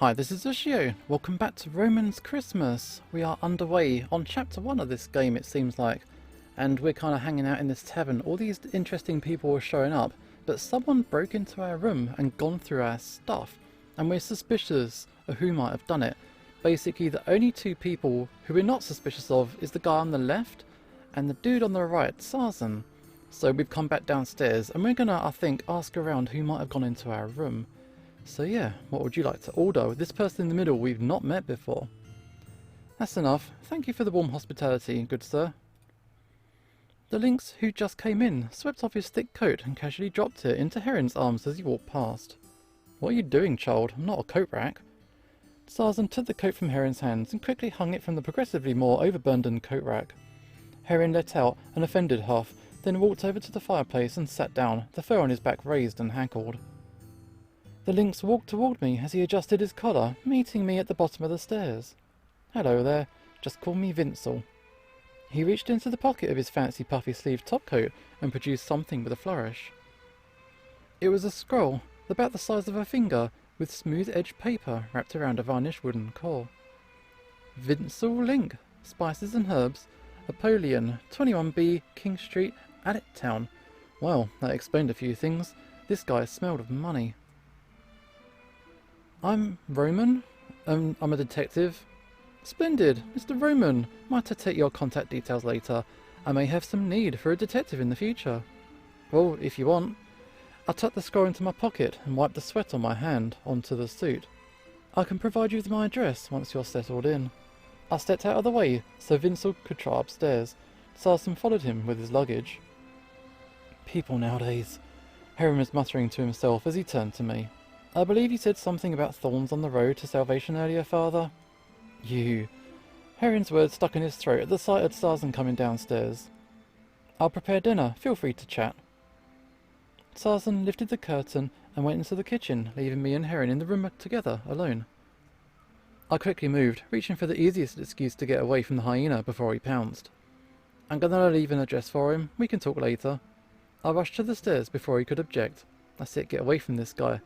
Hi, this is Ushio. Welcome back to Roman's Christmas. We are underway on chapter 1 of this game, it seems like. And we're kind of hanging out in this tavern. All these interesting people were showing up, but someone broke into our room and gone through our stuff. And we're suspicious of who might have done it. Basically, the only two people who we're not suspicious of is the guy on the left and the dude on the right, Sarzan. So we've come back downstairs and we're gonna, I think, ask around who might have gone into our room. So yeah, what would you like to order? With this person in the middle we've not met before. That's enough. Thank you for the warm hospitality, good sir. The lynx, who just came in, swept off his thick coat and casually dropped it into Heron's arms as he walked past. What are you doing, child? I'm not a coat rack. Sarzan took the coat from Heron's hands and quickly hung it from the progressively more overburdened coat rack. Heron let out an offended huff, then walked over to the fireplace and sat down, the fur on his back raised and haggled. The lynx walked toward me as he adjusted his collar, meeting me at the bottom of the stairs. Hello there, just call me Vincel. He reached into the pocket of his fancy puffy sleeved topcoat and produced something with a flourish. It was a scroll, about the size of a finger, with smooth-edged paper wrapped around a varnished wooden core. Vincel Link, Spices and Herbs, Apollyon, 21B, King Street, Addict Town. Well, that explained a few things. This guy smelled of money. I'm Roman. I'm a detective. Splendid, Mr. Roman. Might I take your contact details later? I may have some need for a detective in the future. Well, if you want. I tucked the scroll into my pocket and wiped the sweat on my hand onto the suit. I can provide you with my address once you're settled in. I stepped out of the way so Vincel could try upstairs. Sarzan followed him with his luggage. People nowadays, Heron was muttering to himself as he turned to me. I believe you said something about thorns on the road to salvation earlier, father? You. Heron's words stuck in his throat at the sight of Sarzan coming downstairs. I'll prepare dinner. Feel free to chat. Sarzan lifted the curtain and went into the kitchen, leaving me and Heron in the room together, alone. I quickly moved, reaching for the easiest excuse to get away from the hyena before he pounced. I'm gonna leave an address for him. We can talk later. I rushed to the stairs before he could object. That's it, get away from this guy.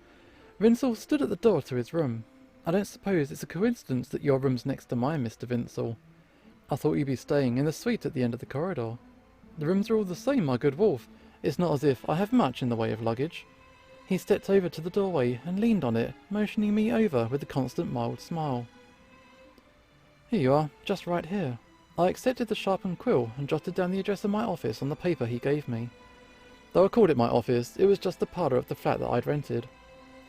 Vincel stood at the door to his room. I don't suppose it's a coincidence that your room's next to mine, Mr. Vincel. I thought you'd be staying in the suite at the end of the corridor. The rooms are all the same, my good wolf. It's not as if I have much in the way of luggage. He stepped over to the doorway and leaned on it, motioning me over with a constant mild smile. Here you are, just right here. I accepted the sharpened quill and jotted down the address of my office on the paper he gave me. Though I called it my office, it was just the parlour of the flat that I'd rented.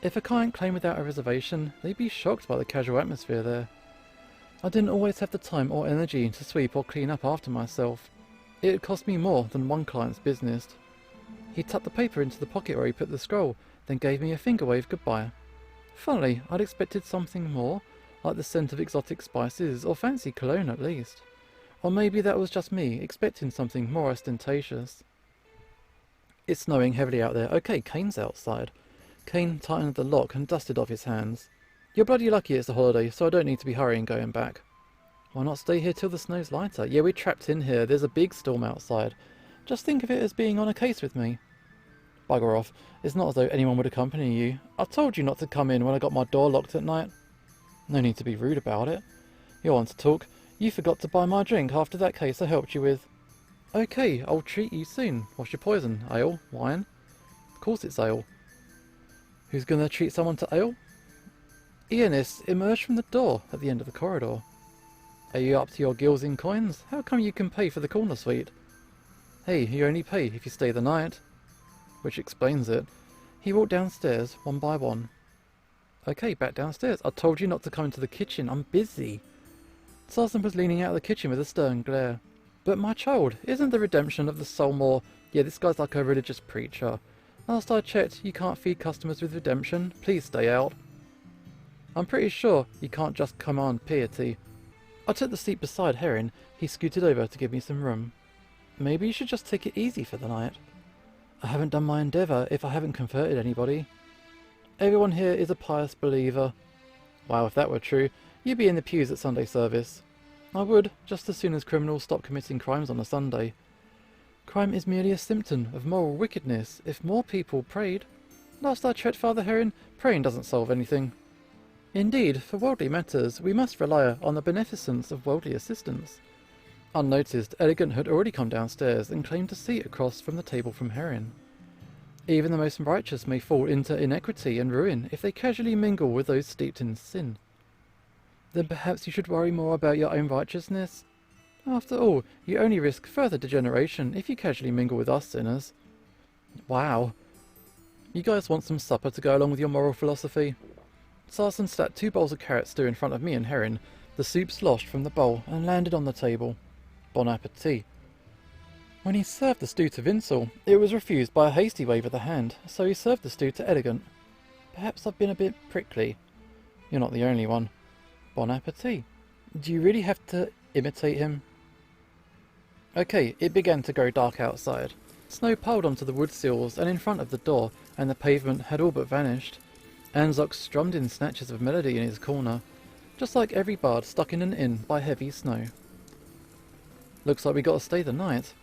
If a client claimed without a reservation, they'd be shocked by the casual atmosphere there. I didn't always have the time or energy to sweep or clean up after myself. It had cost me more than one client's business. He tucked the paper into the pocket where he put the scroll, then gave me a finger wave goodbye. Funnily, I'd expected something more, like the scent of exotic spices or fancy cologne at least. Or maybe that was just me, expecting something more ostentatious. It's snowing heavily out there. Okay, Kane's outside. Kane tightened the lock and dusted off his hands. You're bloody lucky it's a holiday, so I don't need to be hurrying going back. Why not stay here till the snow's lighter? Yeah, we're trapped in here. There's a big storm outside. Just think of it as being on a case with me. Bugger off. It's not as though anyone would accompany you. I told you not to come in when I got my door locked at night. No need to be rude about it. You want to talk? You forgot to buy my drink after that case I helped you with. Okay, I'll treat you soon. What's your poison? Ale? Wine? Of course it's ale. Who's going to treat someone to ale? Iannis emerged from the door at the end of the corridor. Are you up to your gills in coins? How come you can pay for the corner suite? Hey, you only pay if you stay the night. Which explains it. He walked downstairs, one by one. Okay, back downstairs. I told you not to come into the kitchen. I'm busy. Sarzan was leaning out of the kitchen with a stern glare. But my child, isn't the redemption of the soul more... Yeah, this guy's like a religious preacher. Last I checked, you can't feed customers with redemption. Please stay out. I'm pretty sure you can't just command piety. I took the seat beside Heron. He scooted over to give me some room. Maybe you should just take it easy for the night. I haven't done my endeavour if I haven't converted anybody. Everyone here is a pious believer. Wow, if that were true, you'd be in the pews at Sunday service. I would, just as soon as criminals stop committing crimes on a Sunday. Crime is merely a symptom of moral wickedness if more people prayed. Last I checked, Father Heron, praying doesn't solve anything. Indeed, for worldly matters, we must rely on the beneficence of worldly assistance. Unnoticed, Elegant had already come downstairs and claimed a seat across from the table from Heron. Even the most righteous may fall into inequity and ruin if they casually mingle with those steeped in sin. Then perhaps you should worry more about your own righteousness? After all, you only risk further degeneration if you casually mingle with us sinners. Wow. You guys want some supper to go along with your moral philosophy? Sarson slapped 2 bowls of carrot stew in front of me and Heron. The soup sloshed from the bowl and landed on the table. Bon appetit. When he served the stew to Vincel, it was refused by a hasty wave of the hand, so he served the stew to Elegant. Perhaps I've been a bit prickly. You're not the only one. Bon appetit. Do you really have to imitate him? Okay, it began to grow dark outside. Snow piled onto the wood sills and in front of the door, and the pavement had all but vanished. Anzok strummed in snatches of melody in his corner, just like every bard stuck in an inn by heavy snow. Looks like we gotta stay the night.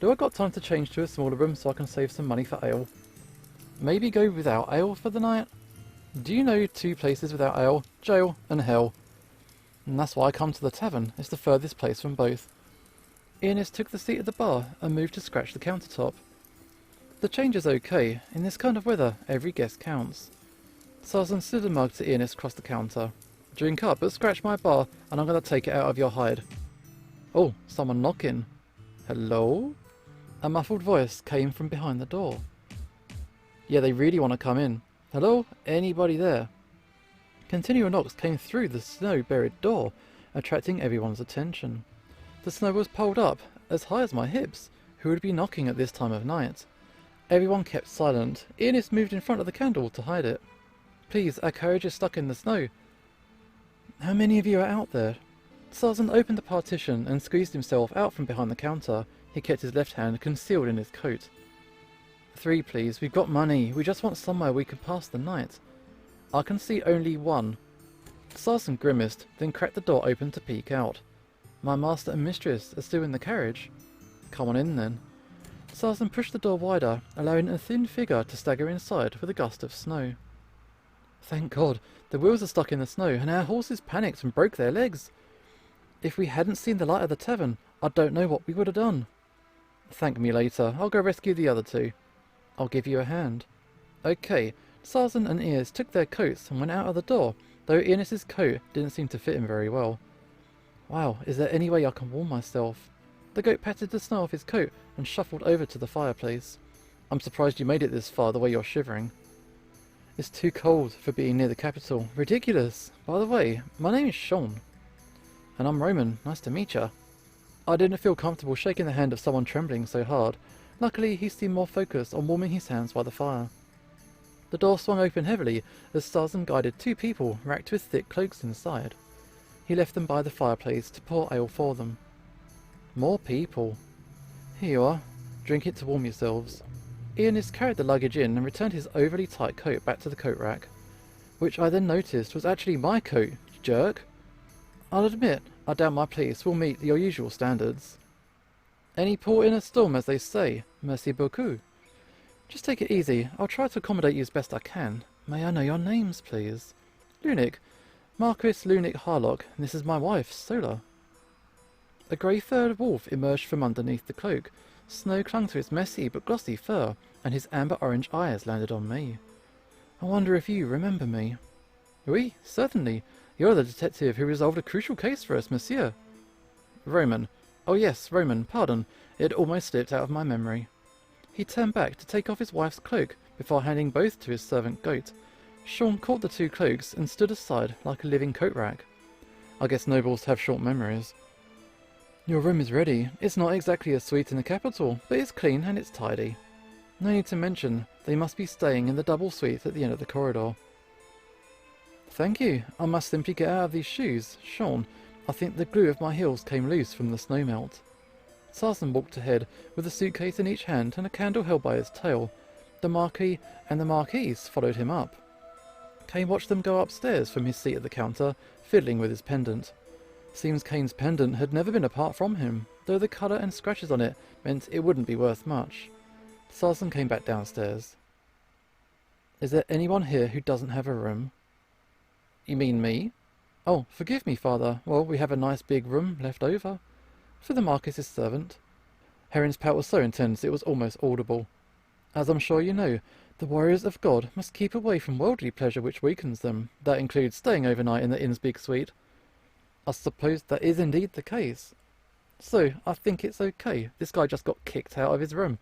Do I got time to change to a smaller room so I can save some money for ale? Maybe go without ale for the night? Do you know 2 places without ale? Jail and hell. And that's why I come to the tavern. It's the furthest place from both. Ionis took the seat at the bar and moved to scratch the countertop. The change is okay. In this kind of weather, every guest counts. Sarson slid a mug to Ionis across the counter. Drink up, but scratch my bar, and I'm going to take it out of your hide. Oh, someone knocking. Hello? A muffled voice came from behind the door. Yeah, they really want to come in. Hello? Anybody there? Continual knocks came through the snow-buried door, attracting everyone's attention. The snow was piled up, as high as my hips. Who would be knocking at this time of night? Everyone kept silent. Ionis moved in front of the candle to hide it. Please, our carriage is stuck in the snow. How many of you are out there? Sarson opened the partition and squeezed himself out from behind the counter. He kept his left hand concealed in his coat. 3, please. We've got money. We just want somewhere we can pass the night. I can see only 1. Sarson grimaced, then cracked the door open to peek out. My master and mistress are still in the carriage. Come on in then. Sarson pushed the door wider, allowing a thin figure to stagger inside with a gust of snow. Thank God, the wheels are stuck in the snow and our horses panicked and broke their legs. If we hadn't seen the light of the tavern, I don't know what we would have done. Thank me later. I'll go rescue the other 2. I'll give you a hand. Okay. Sarson and Ears took their coats and went out of the door, though Ionis's coat didn't seem to fit him very well. Wow, is there any way I can warm myself? The goat patted the snow off his coat and shuffled over to the fireplace. I'm surprised you made it this far the way you're shivering. It's too cold for being near the capital. Ridiculous. By the way, my name is Sean. And I'm Roman. Nice to meet ya. I didn't feel comfortable shaking the hand of someone trembling so hard. Luckily, he seemed more focused on warming his hands by the fire. The door swung open heavily as Sarson guided 2 people wrapped with thick cloaks inside. He left them by the fireplace to pour ale for them. More people. Here you are. Drink it to warm yourselves. Ionis carried the luggage in and returned his overly tight coat back to the coat rack, which I then noticed was actually my coat, you jerk. I'll admit, I doubt my place will meet your usual standards. Any port in a storm, as they say. Merci beaucoup. Just take it easy. I'll try to accommodate you as best I can. May I know your names, please? Lunic. Marquis Lunic Harlock, and this is my wife, Sola. A grey-furred wolf emerged from underneath the cloak. Snow clung to his messy but glossy fur, and his amber-orange eyes landed on me. I wonder if you remember me. Oui, certainly. You're the detective who resolved a crucial case for us, monsieur. Roman. Oh yes, Roman, pardon. It almost slipped out of my memory. He turned back to take off his wife's cloak before handing both to his servant goat. Sean caught the 2 cloaks and stood aside like a living coat rack. I guess nobles have short memories. Your room is ready. It's not exactly a suite in the capital, but it's clean and it's tidy. No need to mention, they must be staying in the double suite at the end of the corridor. Thank you. I must simply get out of these shoes. Sean, I think the glue of my heels came loose from the snow melt. Sarson walked ahead, with a suitcase in each hand and a candle held by his tail. The Marquis and the Marquise followed him up. Kane watched them go upstairs from his seat at the counter, fiddling with his pendant. Seems Kane's pendant had never been apart from him, though the colour and scratches on it meant it wouldn't be worth much. Sarson came back downstairs. Is there anyone here who doesn't have a room? You mean me? Oh, forgive me, father. Well, we have a nice big room left over. For the Marquis's servant. Heron's pout was so intense it was almost audible. As I'm sure you know, the warriors of God must keep away from worldly pleasure which weakens them. That includes staying overnight in the inn's big suite. I suppose that is indeed the case. So, I think it's okay. This guy just got kicked out of his room.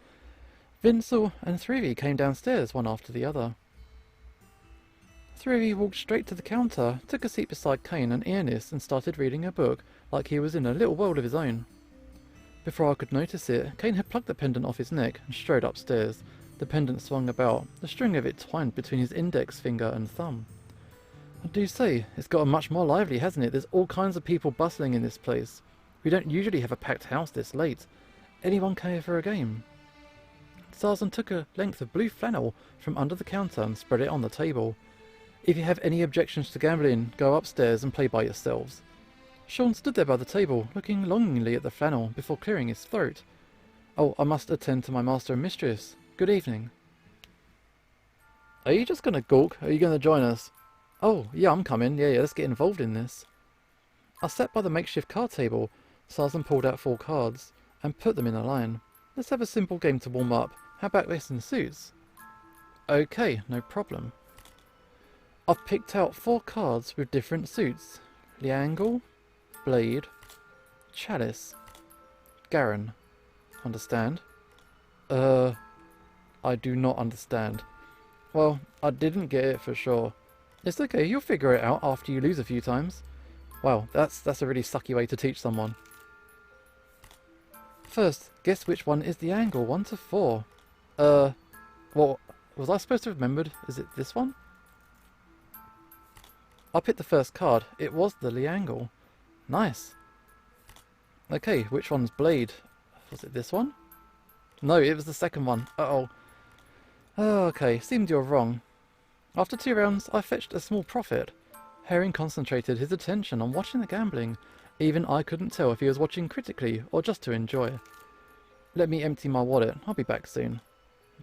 Vincel and three of you came downstairs, one after the other. Three of you walked straight to the counter, took a seat beside Kane and Ionis, and started reading a book, like he was in a little world of his own. Before I could notice it, Kane had plucked the pendant off his neck and strode upstairs. The pendant swung about, the string of it twined between his index finger and thumb. I do say, it's gotten much more lively, hasn't it? There's all kinds of people bustling in this place. We don't usually have a packed house this late. Anyone care for a game? Sarzan took a length of blue flannel from under the counter and spread it on the table. If you have any objections to gambling, go upstairs and play by yourselves. Sean stood there by the table, looking longingly at the flannel before clearing his throat. Oh, I must attend to my master and mistress. Good evening. Are you just going to gawk? Or are you going to join us? Oh, yeah, I'm coming. Yeah, let's get involved in this. I sat by the makeshift card table. Sarzan pulled out 4 cards and put them in a line. Let's have a simple game to warm up. How about this in suits? Okay, no problem. I've picked out 4 cards with different suits. Liangle, Blade, Chalice, Garen. Understand? I do not understand. Well, I didn't get it for sure. It's okay, you'll figure it out after you lose a few times. Wow, that's a really sucky way to teach someone. First, guess which one is the angle, 1 to 4. Well, was I supposed to have remembered? Is it this one? I picked the first card. It was the Liangle. Nice. Okay, which one's Blade? Was it this one? No, it was the second one. Uh-oh. Oh, okay, seemed you're wrong. After 2 rounds, I fetched a small profit. Herring concentrated his attention on watching the gambling. Even I couldn't tell if he was watching critically or just to enjoy. Let me empty my wallet. I'll be back soon.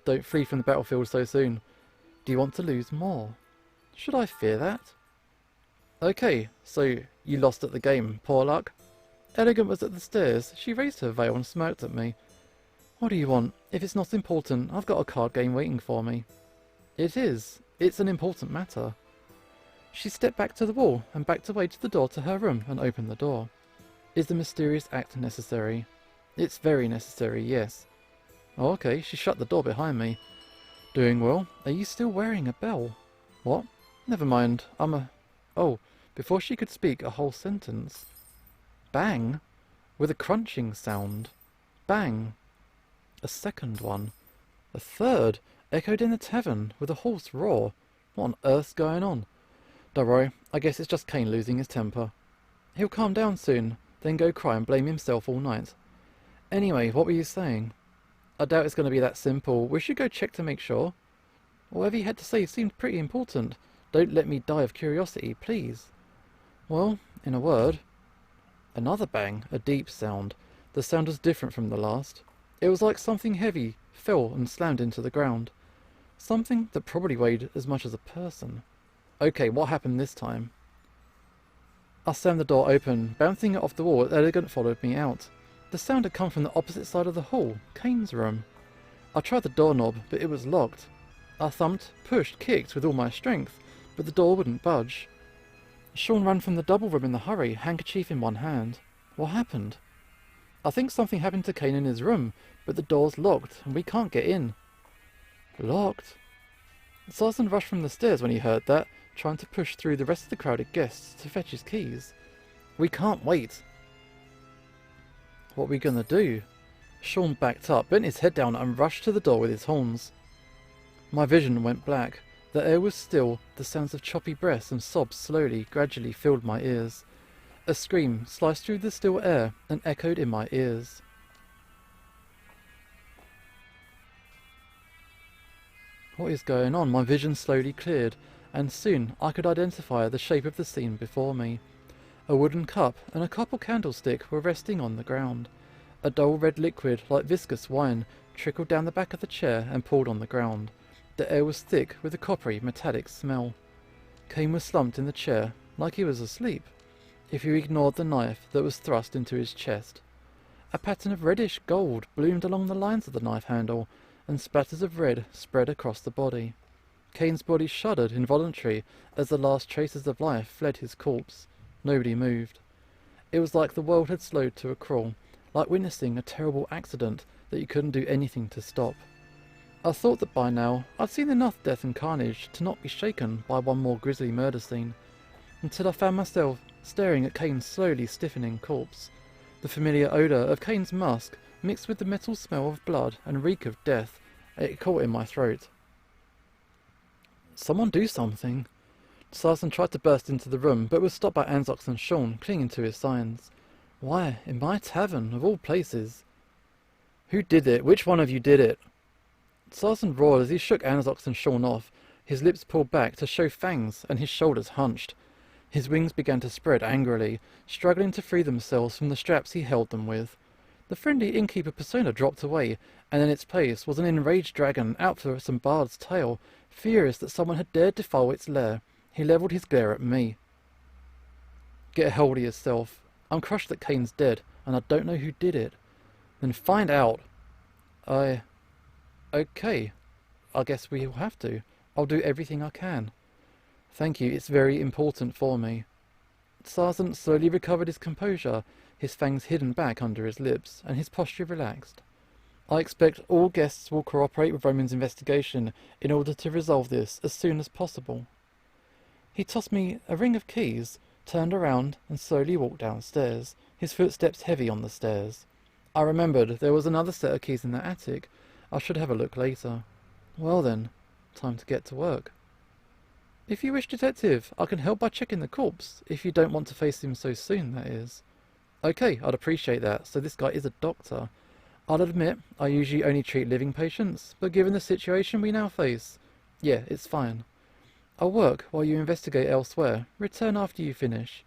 Don't flee from the battlefield so soon. Do you want to lose more? Should I fear that? Okay, so you lost at the game. Poor luck. Elegant was at the stairs. She raised her veil and smirked at me. What do you want? If it's not important, I've got a card game waiting for me. It is. It's an important matter. She stepped back to the wall and backed away to the door to her room and opened the door. Is the mysterious act necessary? It's very necessary, yes. Oh, okay, she shut the door behind me. Doing well. Are you still wearing a bell? What? Never mind. Oh, before she could speak a whole sentence. Bang! With a crunching sound. Bang! A second one. A third, echoed in the tavern with a hoarse roar. What on earth's going on? Don't worry, I guess it's just Kane losing his temper. He'll calm down soon, then go cry and blame himself all night. Anyway, what were you saying? I doubt it's going to be that simple. We should go check to make sure. Whatever you had to say seemed pretty important. Don't let me die of curiosity, please. Well, in a word. Another bang, a deep sound. The sound was different from the last. It was like something heavy fell and slammed into the ground. Something that probably weighed as much as a person. Okay, what happened this time? I slammed the door open, bouncing it off the wall as Elegant followed me out. The sound had come from the opposite side of the hall, Kane's room. I tried the doorknob, but it was locked. I thumped, pushed, kicked with all my strength, but the door wouldn't budge. Sean ran from the double room in a hurry, handkerchief in one hand. What happened? I think something happened to Kane in his room, but the door's locked and we can't get in. Locked? Sarzan rushed from the stairs when he heard that, trying to push through the rest of the crowded guests to fetch his keys. We can't wait. What are we gonna do? Sean backed up, bent his head down and rushed to the door with his horns. My vision went black. The air was still. The sounds of choppy breaths and sobs slowly, gradually filled my ears. A scream sliced through the still air and echoed in my ears. What is going on? My vision slowly cleared, and soon I could identify the shape of the scene before me. A wooden cup and a copper candlestick were resting on the ground. A dull red liquid, like viscous wine, trickled down the back of the chair and pooled on the ground. The air was thick with a coppery, metallic smell. Kane was slumped in the chair, like he was asleep, if you ignored the knife that was thrust into his chest. A pattern of reddish gold bloomed along the lines of the knife handle, and splatters of red spread across the body. Kane's body shuddered involuntarily as the last traces of life fled his corpse. Nobody moved. It was like the world had slowed to a crawl, like witnessing a terrible accident that you couldn't do anything to stop. I thought that by now I'd seen enough death and carnage to not be shaken by one more grisly murder scene, until I found myself staring at Kane's slowly stiffening corpse. The familiar odour of Kane's musk mixed with the metal smell of blood and reek of death. It caught in my throat. Someone do something. Sarson tried to burst into the room, but was stopped by Anzox and Sean clinging to his signs. Why, in my tavern, of all places? Who did it? Which one of you did it? Sarson roared as he shook Anzox and Sean off, his lips pulled back to show fangs and his shoulders hunched. His wings began to spread angrily, struggling to free themselves from the straps he held them with. The friendly innkeeper persona dropped away, and in its place was an enraged dragon out for some bard's tail, furious that someone had dared defile its lair. He levelled his glare at me. Get a hold of yourself. I'm crushed that Kane's dead, and I don't know who did it. Then find out. Okay. I guess we'll have to. I'll do everything I can. Thank you, it's very important for me. Sarson slowly recovered his composure, his fangs hidden back under his lips, and his posture relaxed. I expect all guests will cooperate with Roman's investigation in order to resolve this as soon as possible. He tossed me a ring of keys, turned around, and slowly walked downstairs, his footsteps heavy on the stairs. I remembered there was another set of keys in the attic. I should have a look later. Well then, time to get to work. If you wish, Detective, I can help by checking the corpse, if you don't want to face him so soon, that is. Okay, I'd appreciate that, so this guy is a doctor. I'll admit, I usually only treat living patients, but given the situation we now face, yeah, it's fine. I'll work while you investigate elsewhere. Return after you finish.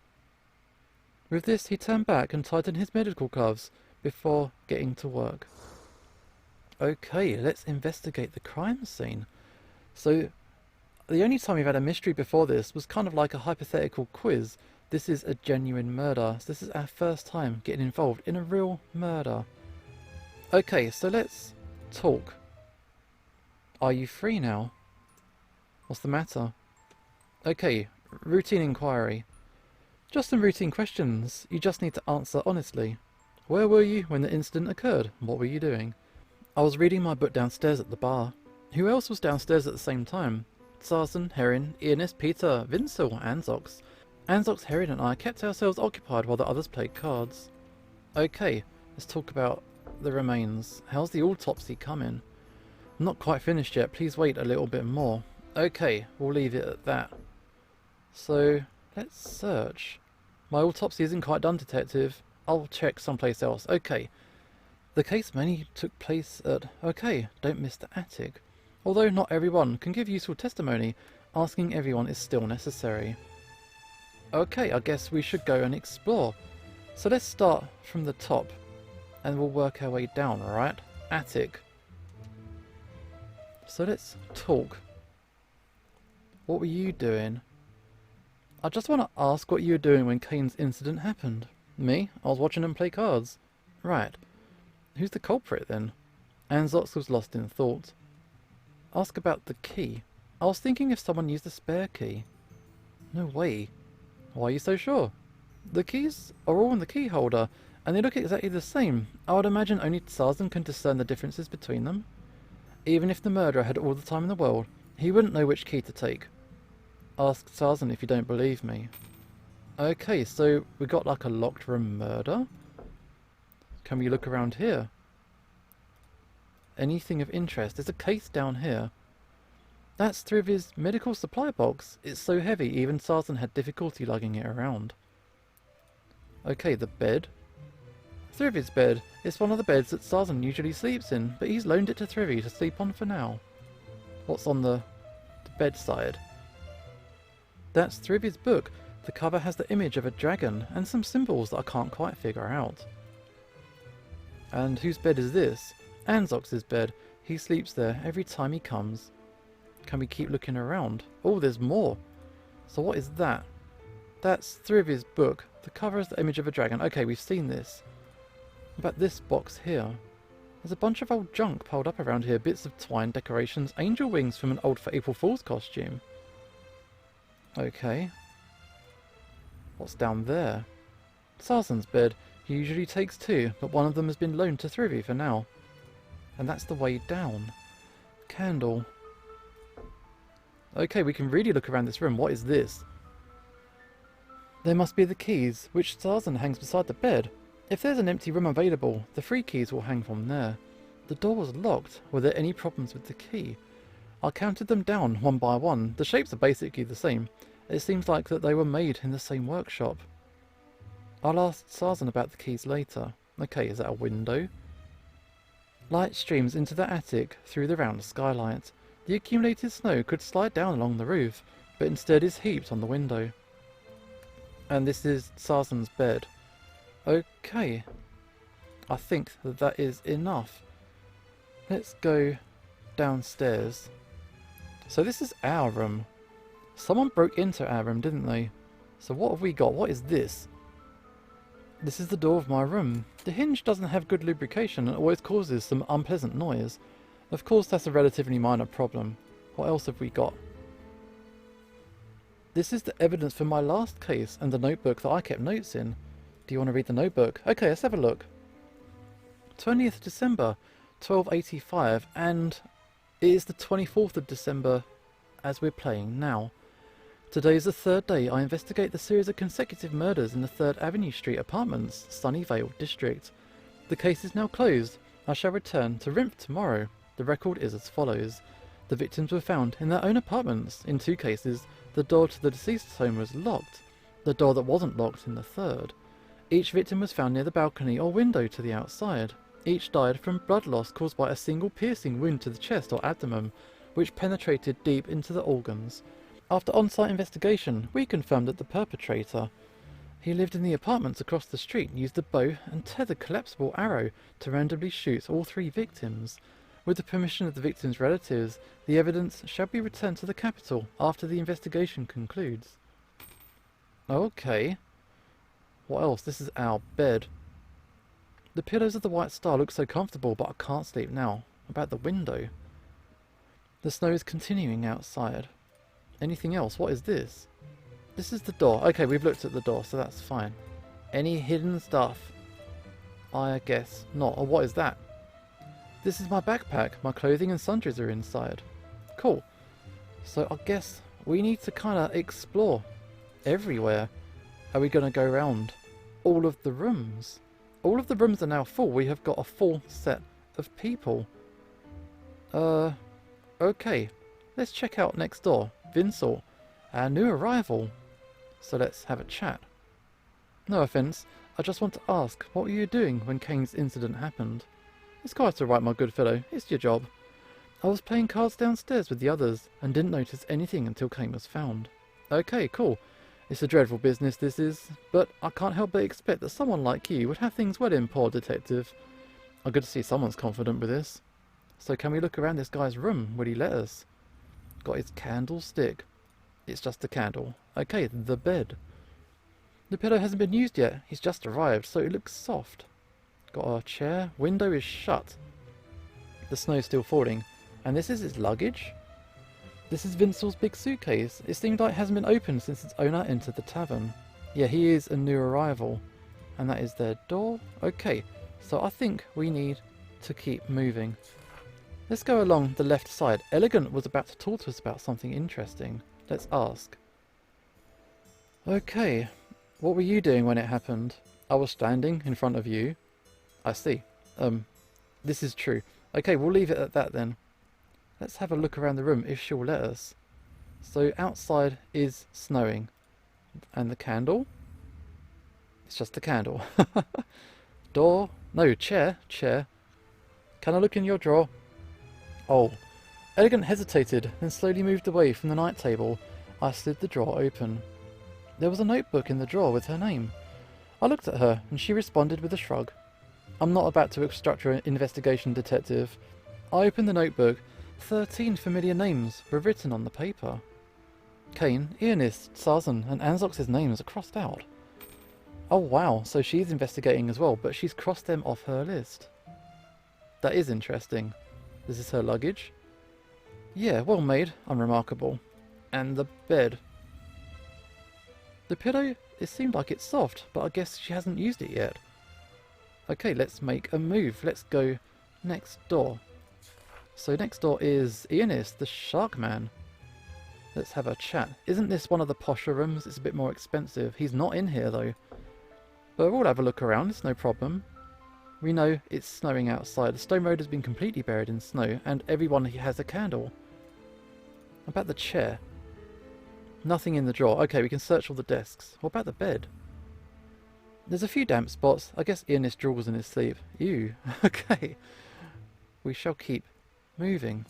With this, he turned back and tightened his medical gloves before getting to work. Okay, let's investigate the crime scene. So, the only time we've had a mystery before this was kind of like a hypothetical quiz. This is a genuine murder. So this is our first time getting involved in a real murder. Okay, so let's talk. Are you free now? What's the matter? Okay, routine inquiry. Just some routine questions. You just need to answer honestly. Where were you when the incident occurred? What were you doing? I was reading my book downstairs at the bar. Who else was downstairs at the same time? Sarson, Herrin, Ionis, Peter, Vincel, Anzox. Anzox, Herrin and I kept ourselves occupied while the others played cards. Okay, let's talk about the remains. How's the autopsy coming? I'm not quite finished yet, please wait a little bit more. Okay, we'll leave it at that. So, let's search. My autopsy isn't quite done, Detective. I'll check someplace else. Okay. The case mainly took place at... Okay, don't miss the attic. Although not everyone can give useful testimony, asking everyone is still necessary. Okay, I guess we should go and explore. So let's start from the top, and we'll work our way down, alright? Attic. So let's talk. What were you doing? I just want to ask what you were doing when Kane's incident happened. Me? I was watching him play cards. Right. Who's the culprit then? Anzox was lost in thought. Ask about the key. I was thinking if someone used a spare key. No way. Why are you so sure? The keys are all in the key holder, and they look exactly the same. I would imagine only Sarson can discern the differences between them. Even if the murderer had all the time in the world, he wouldn't know which key to take. Ask Sarson if you don't believe me. Okay, so we got like a locked room murder. Can we look around here? Anything of interest? There's a case down here. That's through his medical supply box. It's so heavy, even Sarson had difficulty lugging it around. Okay, the bed. Thrivy's bed. It's one of the beds that Sarson usually sleeps in, but he's loaned it to Thrivy to sleep on for now. What's on the bedside? That's Thrivy's book. The cover has the image of a dragon and some symbols that I can't quite figure out. And whose bed is this? Anzox's bed. He sleeps there every time he comes. Can we keep looking around? Oh, there's more. So what is that? That's Thrivy's book. The cover is the image of a dragon. Okay, we've seen this. What about this box here? There's a bunch of old junk piled up around here. Bits of twine, decorations, angel wings from an old for April Fool's costume. Okay. What's down there? Sarzan's bed. He usually takes two, but one of them has been loaned to Thrivy for now. And that's the way down. Candle. Okay, we can really look around this room. What is this? There must be the keys, which Sarzan hangs beside the bed. If there's an empty room available, the 3 keys will hang from there. The door was locked. Were there any problems with the key? I counted them down one by one. The shapes are basically the same. It seems like that they were made in the same workshop. I'll ask Sarzan about the keys later. Okay, is that a window? Light streams into the attic through the round skylight. The accumulated snow could slide down along the roof, but instead is heaped on the window. And this is Sarzan's bed. Okay. I think that that is enough. Let's go downstairs. So this is our room. Someone broke into our room, didn't they? So what have we got? What is this? This is the door of my room. The hinge doesn't have good lubrication and always causes some unpleasant noise. Of course that's a relatively minor problem. What else have we got? This is the evidence for my last case and the notebook that I kept notes in. Do you want to read the notebook? Okay, let's have a look. 20th December, 1285, and it is the 24th of December as we're playing now. Today is the 3rd day I investigate the series of consecutive murders in the 3rd Avenue Street Apartments, Sunnyvale District. The case is now closed. I shall return to Rimph tomorrow. The record is as follows. The victims were found in their own apartments. In 2 cases, the door to the deceased's home was locked. The door that wasn't locked in the 3rd. Each victim was found near the balcony or window to the outside. Each died from blood loss caused by a single piercing wound to the chest or abdomen, which penetrated deep into the organs. After on-site investigation, we confirmed that the perpetrator, he lived in the apartments across the street and used a bow and tethered collapsible arrow to randomly shoot all 3 victims. With the permission of the victims' relatives, the evidence shall be returned to the capital after the investigation concludes. Okay. What else? This is our bed. The pillows of the White Star look so comfortable, but I can't sleep now. About the window. The snow is continuing outside. Anything else? What is this? This is the door. Okay, we've looked at the door, so that's fine. Any hidden stuff? I guess not. Or what is that? This is my backpack. My clothing and sundries are inside. Cool. So I guess we need to kind of explore everywhere. Are we going to go around all of the rooms? All of the rooms are now full. We have got a full set of people. Okay. Let's check out next door. Vinsel, our new arrival. So let's have a chat. No offence. I just want to ask, what were you doing when Kane's incident happened? It's quite alright, my good fellow. It's your job. I was playing cards downstairs with the others and didn't notice anything until Kane was found. Okay, cool. It's a dreadful business, this is, but I can't help but expect that someone like you would have things well in, poor detective. I'm good to see someone's confident with this. So can we look around this guy's room? Will he let us? Got his candlestick. It's just a candle. Okay, the bed. The pillow hasn't been used yet. He's just arrived, so it looks soft. Got a chair. Window is shut. The snow's still falling. And this is his luggage? This is Vincel's big suitcase. It seemed like it hasn't been opened since its owner entered the tavern. Yeah, he is a new arrival. And that is their door. Okay, so I think we need to keep moving. Let's go along the left side. Elegant was about to talk to us about something interesting. Let's ask. Okay, what were you doing when it happened? I was standing in front of you. I see. This is true. Okay, we'll leave it at that then. Let's have a look around the room if she'll let us. So outside is snowing. And the candle? It's just a candle. Door? No, chair. Chair. Can I look in your drawer? Oh. Elegant hesitated, then slowly moved away from the night table. I slid the drawer open. There was a notebook in the drawer with her name. I looked at her, and she responded with a shrug. I'm not about to obstruct your investigation, detective. I opened the notebook. 13 familiar names were written on the paper. Kane, Ionis, Sarzan, and Anzox's names are crossed out. Oh wow, so she's investigating as well, but she's crossed them off her list. That is interesting. This is her luggage. Yeah, well made, unremarkable. And the bed. The pillow, it seemed like it's soft, but I guess she hasn't used it yet. Okay, let's make a move. Let's go next door. So next door is Ionis, the shark man. Let's have a chat. Isn't this one of the posher rooms? It's a bit more expensive. He's not in here though. But we'll have a look around, it's no problem. We know it's snowing outside. The stone road has been completely buried in snow, and everyone here has a candle. About the chair. Nothing in the drawer. Okay, we can search all the desks. What about the bed? There's a few damp spots. I guess Ionis drools in his sleep. Ew. Okay. We shall keep moving.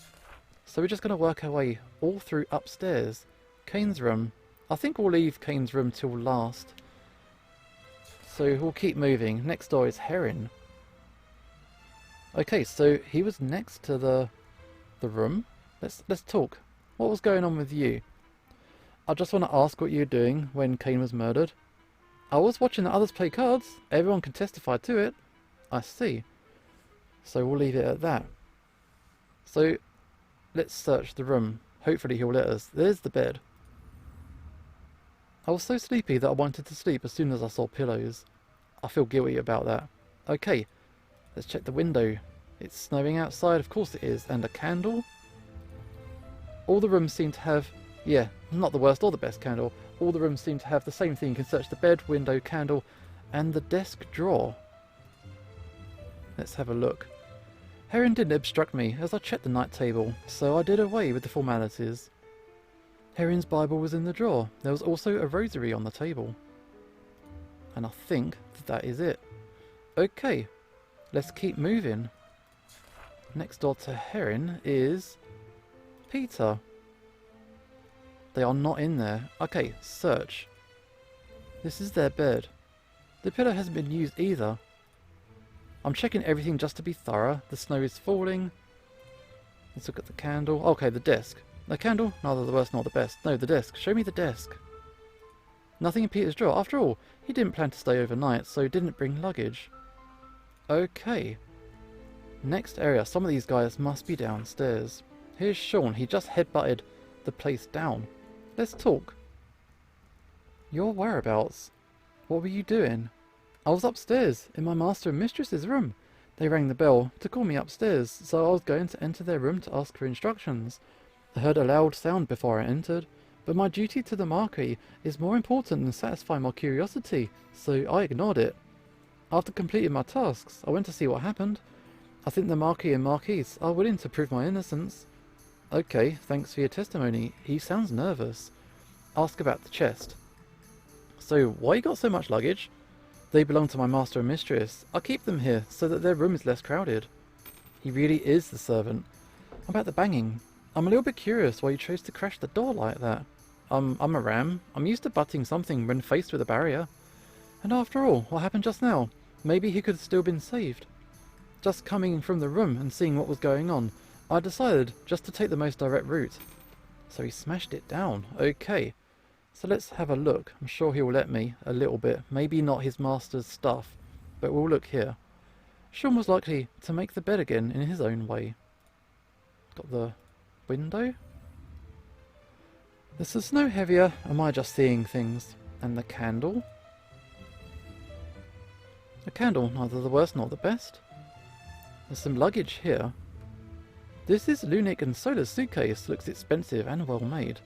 So we're just going to work our way all through upstairs. Kane's room. I think we'll leave Kane's room till last. So we'll keep moving. Next door is Heron. Okay, so he was next to the room. Let's talk. What was going on with you? I just want to ask what you were doing when Kane was murdered. I was watching the others play cards. Everyone can testify to it. I see. So we'll leave it at that. So let's search the room. Hopefully he'll let us. There's the bed. I was so sleepy that I wanted to sleep as soon as I saw pillows. I feel guilty about that. Okay, let's check the window. It's snowing outside, of course it is. And a candle? All the rooms seem to have... Yeah, not the worst or the best candle. All the rooms seem to have the same thing. You can search the bed, window, candle, and the desk drawer. Let's have a look. Heron didn't obstruct me as I checked the night table, so I did away with the formalities. Heron's Bible was in the drawer. There was also a rosary on the table. And I think that is it. Okay, let's keep moving. Next door to Heron is Peter. They are not in there. Okay, search. This is their bed. The pillow hasn't been used either. I'm checking everything just to be thorough. The snow is falling. Let's look at the candle. Okay, the desk. The candle? Neither the worst nor the best. No, the desk. Show me the desk. Nothing in Peter's drawer. After all, he didn't plan to stay overnight, so didn't bring luggage. Okay. Next area. Some of these guys must be downstairs. Here's Sean. He just headbutted the place down. Let's talk. Your whereabouts? What were you doing? I was upstairs, in my master and mistress's room. They rang the bell to call me upstairs, so I was going to enter their room to ask for instructions. I heard a loud sound before I entered, but my duty to the Marquis is more important than satisfying my curiosity, so I ignored it. After completing my tasks, I went to see what happened. I think the Marquis and Marquise are willing to prove my innocence. Okay, thanks for your testimony. He sounds nervous. Ask about the chest. So, why you got so much luggage? They belong to my master and mistress. I keep them here so that their room is less crowded. He really is the servant. About the banging. I'm a little bit curious why you chose to crash the door like that. I'm a ram. I'm used to butting something when faced with a barrier. And after all, what happened just now? Maybe he could have still been saved. Just coming from the room and seeing what was going on, I decided just to take the most direct route. So he smashed it down. Okay. So let's have a look. I'm sure he'll let me a little bit. Maybe not his master's stuff, but we'll look here. Sean was likely to make the bed again in his own way. Got the window. Is the snow heavier? Am I just seeing things? And the candle? The candle, neither the worst nor the best. There's some luggage here. This is Lunic and Solar's suitcase. Looks expensive and well made.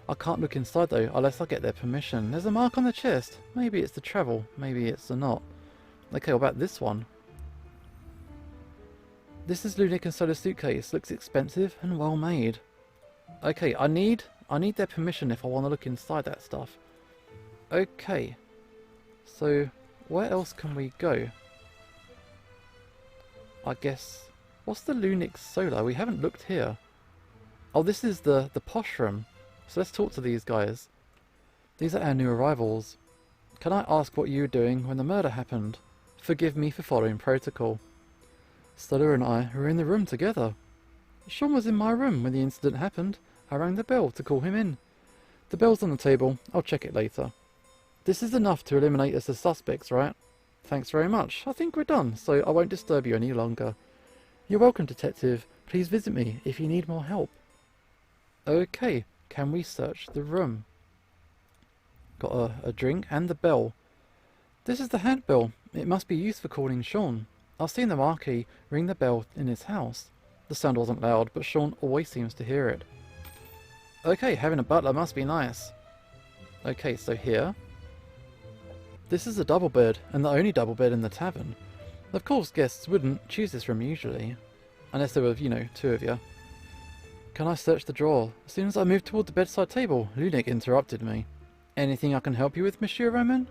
I can't look inside though, unless I get their permission. There's a mark on the chest. Maybe it's the travel, maybe it's the not. Okay, what about this one? This is Lunic and Solar's suitcase. Looks expensive and well made. Okay, I need their permission if I want to look inside that stuff. Okay. So, where else can we go? I guess... What's the Lunic Solar? We haven't looked here. Oh, this is the posh room. So let's talk to these guys. These are our new arrivals. Can I ask what you were doing when the murder happened? Forgive me for following protocol. Solar and I were in the room together. Sean was in my room when the incident happened. I rang the bell to call him in. The bell's on the table. I'll check it later. This is enough to eliminate us as suspects, right? Thanks very much. I think we're done, so I won't disturb you any longer. You're welcome, Detective. Please visit me if you need more help. Okay, can we search the room? Got a drink and the bell. This is the handbell. It must be used for calling Sean. I've seen the marquee ring the bell in his house. The sound wasn't loud, but Sean always seems to hear it. Okay, having a butler must be nice. Okay, so here. This is a double bed, and the only double bed in the tavern. Of course, guests wouldn't choose this room usually. Unless there were, you know, two of you. Can I search the drawer? As soon as I moved toward the bedside table, Lunik interrupted me. Anything I can help you with, Monsieur Roman?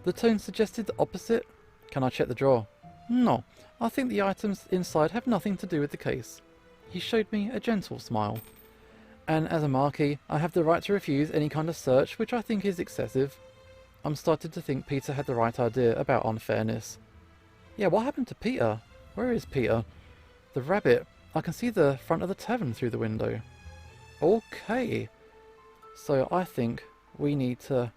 The tone suggested the opposite. Can I check the drawer? No, I think the items inside have nothing to do with the case. He showed me a gentle smile. And as a Marquis, I have the right to refuse any kind of search, which I think is excessive. I'm starting to think Peter had the right idea about unfairness. Yeah, what happened to Peter? Where is Peter? The rabbit. I can see the front of the tavern through the window. Okay. So I think we need to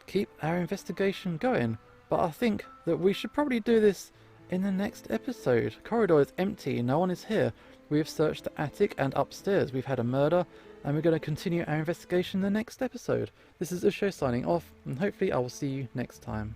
keep our investigation going. But I think that we should probably do this in the next episode. Corridor is empty. No one is here. We have searched the attic and upstairs. We've had a murder. And we're going to continue our investigation in the next episode. This is Usho signing off. And hopefully I will see you next time.